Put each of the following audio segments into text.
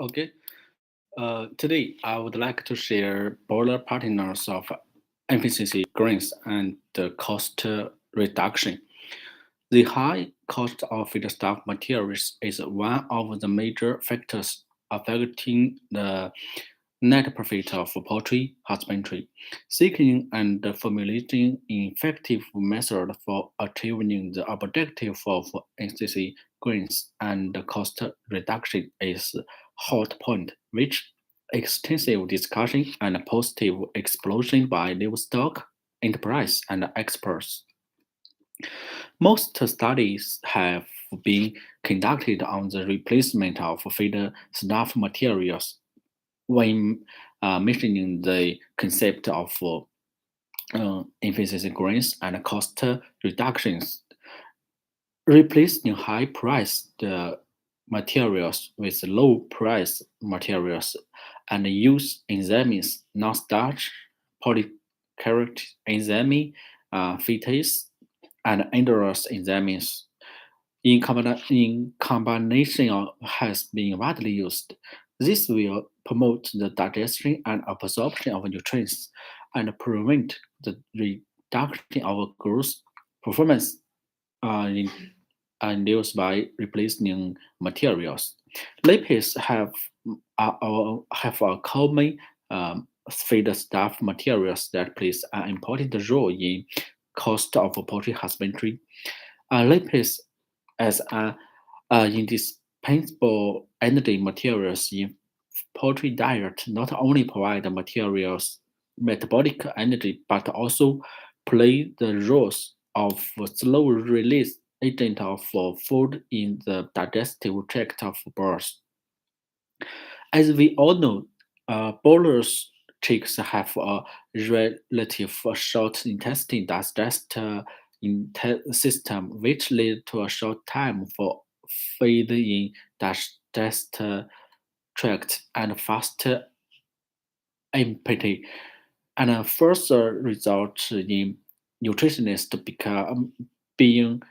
Okay. Today, I would like to share Broiler partners of efficiency gains and the cost reduction. The high cost of feedstock materials is one of the major factors affecting the net profit of poultry husbandry. Seeking and formulating effective methods for achieving the objective of efficiency gains and cost reduction is hot point, which extensive discussion and positive explosion by livestock enterprise and experts. Most studies have been conducted on the replacement of feed staff materials when mentioning the concept of efficiency gains and cost reductions. Replacing high-priced materials with low-priced materials and use enzymes, non-starch, polycarrot enzyme, phytase, and endorous enzymes in combination has been widely used. This will promote the digestion and absorption of nutrients and prevent the reduction of growth performance in induced by replacing materials. Lipids have a common feedstuff materials that plays an important role in cost of poultry husbandry. Lipids as indispensable energy materials in poultry diet not only provide materials metabolic energy but also play the roles of slow release agent of food in the digestive tract of birds. As we all know, bowlers chicks have a relative short intestine system, which lead to a short time for feed in digestive tract and fast empty, and further result in nutritionists being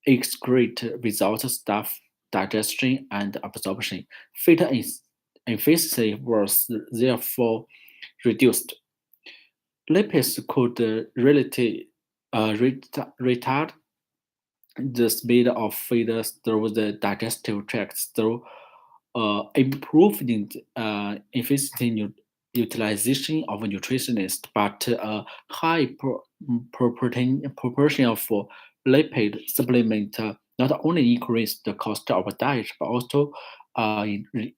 excrete without staph digestion and absorption. Feed efficiency was therefore reduced. Lipids could retard the speed of feed through the digestive tract through improving efficiency utilization of nutritionists, but a high proportion of lipid supplement not only increase the cost of diet, but also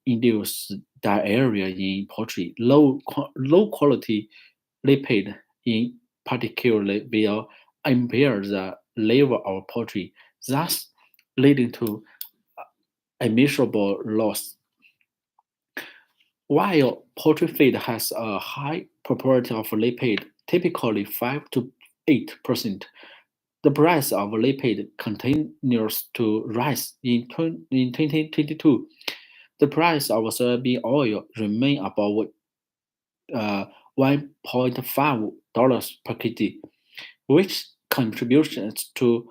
induce diarrhea in poultry. Low quality lipid in particular will impair the liver of poultry, thus leading to immeasurable loss. While poultry feed has a high proportion of lipid, typically 5 to 8%, the price of lipid continues to rise. In 2022, the price of soybean oil remained above $1.5 per kg, which contributes to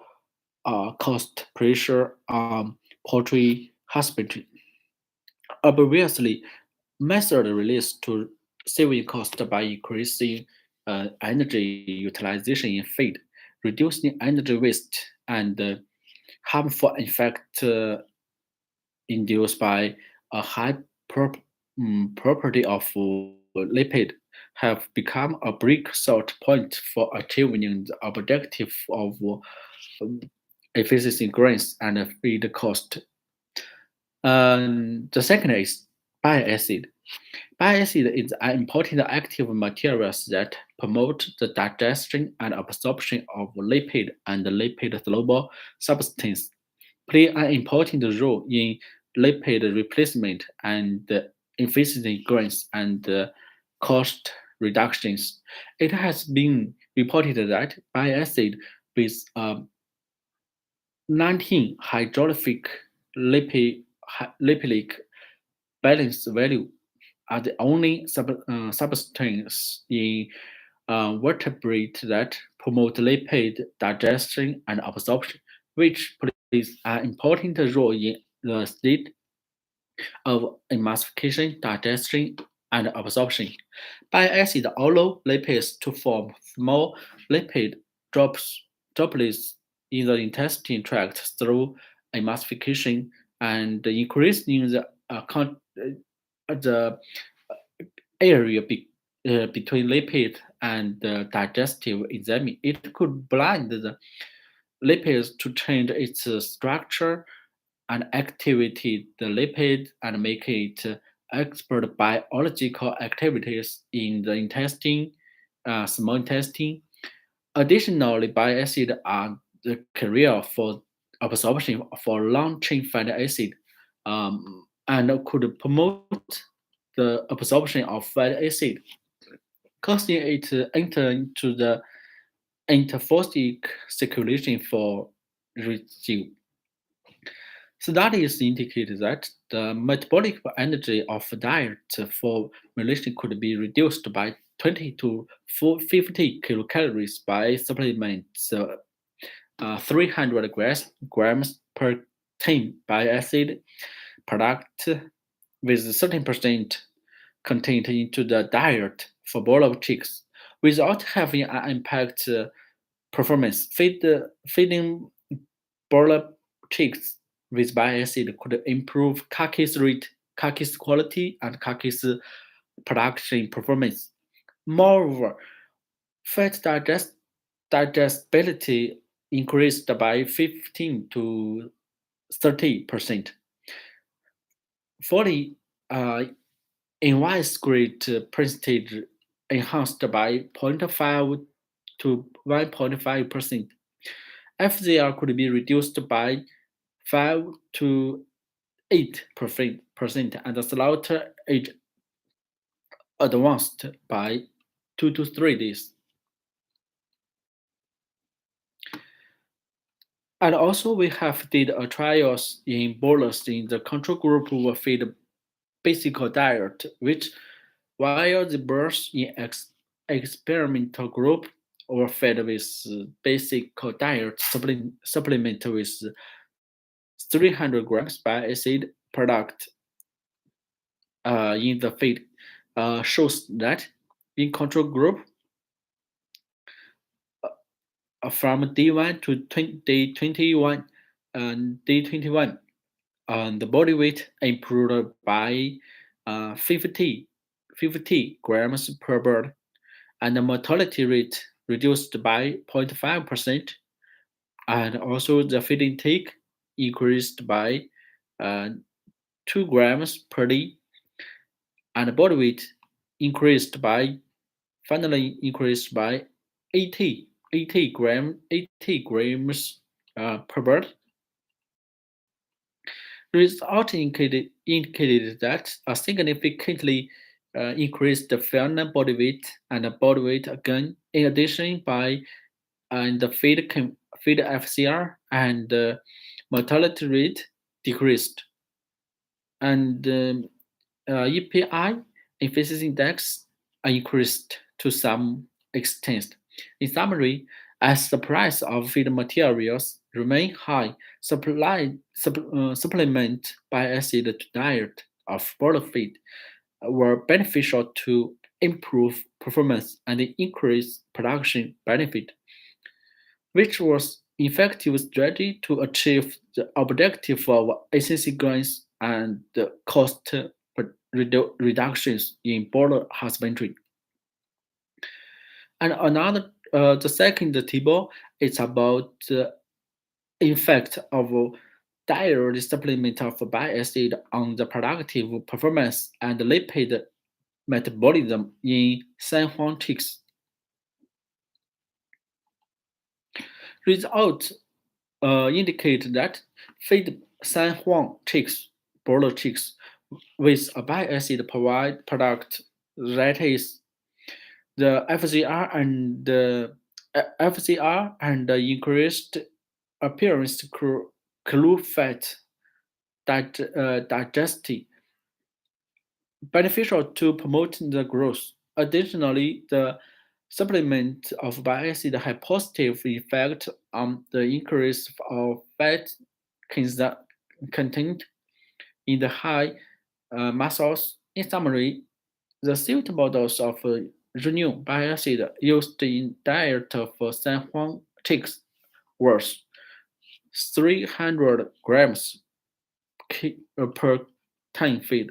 cost pressure on poultry husbandry. Obviously, method relates to saving cost by increasing energy utilization in feed, reducing energy waste, and harmful effect induced by a high property of lipid have become a brick salt point for achieving the objective of um, efficiency gains and feed cost. The second is bile acid. Bile acid is an important active material that promote the digestion and absorption of lipid and lipid-soluble substances, play an important role in lipid replacement and efficiency gains and cost reductions. It has been reported that bile acid with 19 hydrolytic lipidic balance value are the only substance in vertebrate that promote lipid digestion and absorption, which plays an important role in the state of emulsification, digestion, and absorption. Bile acid allow lipids to form small lipid droplets in the intestine tract through emulsification and increasing the area between lipid and the digestive enzyme. It could blind the lipids to change its structure and activate the lipid and make it expert biological activities in the intestine, small intestine. Additionally, bile acid are the carrier for absorption for long-chain fatty acid and could promote the absorption of fatty acid, causing it to enter into the interphosphoric circulation for residue. Studies indicate that the metabolic energy of diet formulation could be reduced by 20 to 50 kilocalories by supplements 300 grams per tin by acid product with 13% contained into the diet for broiler chicks without having an impact performance. Feeding broiler chicks with bile acid could improve carcass rate, carcass quality, and carcass production performance. Moreover, fat digestibility increased by 15 to 30%. 40 uh, invoice grade percentage enhanced by zero point 0.5 to 1.5%. FZR could be reduced by 5 to 8%, and the slaughter age advanced by 2 to 3 days. And also we have did a trials in bolus in the control group were fed basic diet, which while the birds in experimental group were fed with basic diet supplement with 300 grams by acid product in the feed shows that in control group from D1 to day 21 and day 21 the body weight improved by 50 grams per bird, and the mortality rate reduced by 0.5%, and also the feed intake increased by uh, 2 grams per day, and the body weight increased by finally increased by 80 grams per bird. Results indicated that a significantly increased the final body weight and the body weight again. In addition, by the feed FCR and the mortality rate decreased, and EPI efficiency index increased to some extent. In summary, as the price of feed materials remain high, supplement by acid to diet of broiler feed were beneficial to improve performance and increase production benefit, which was effective strategy to achieve the objective of efficiency gains and the cost reductions in broiler husbandry. And the second table is about the effect of dietary supplement of bile acid on the productive performance and lipid metabolism in San Juan chicks. Results indicate that feed San Juan chicks, broiler chicks, with a bile acid provide product that is the FCR and the increased appearance clue fat digestive beneficial to promote the growth. Additionally, the supplement of bile acid have positive effect on the increase of fat content in the high muscles. In summary, the suitable dose of renewable bile acid used in diet for San Juan chicks was 300 grams per 10 feed.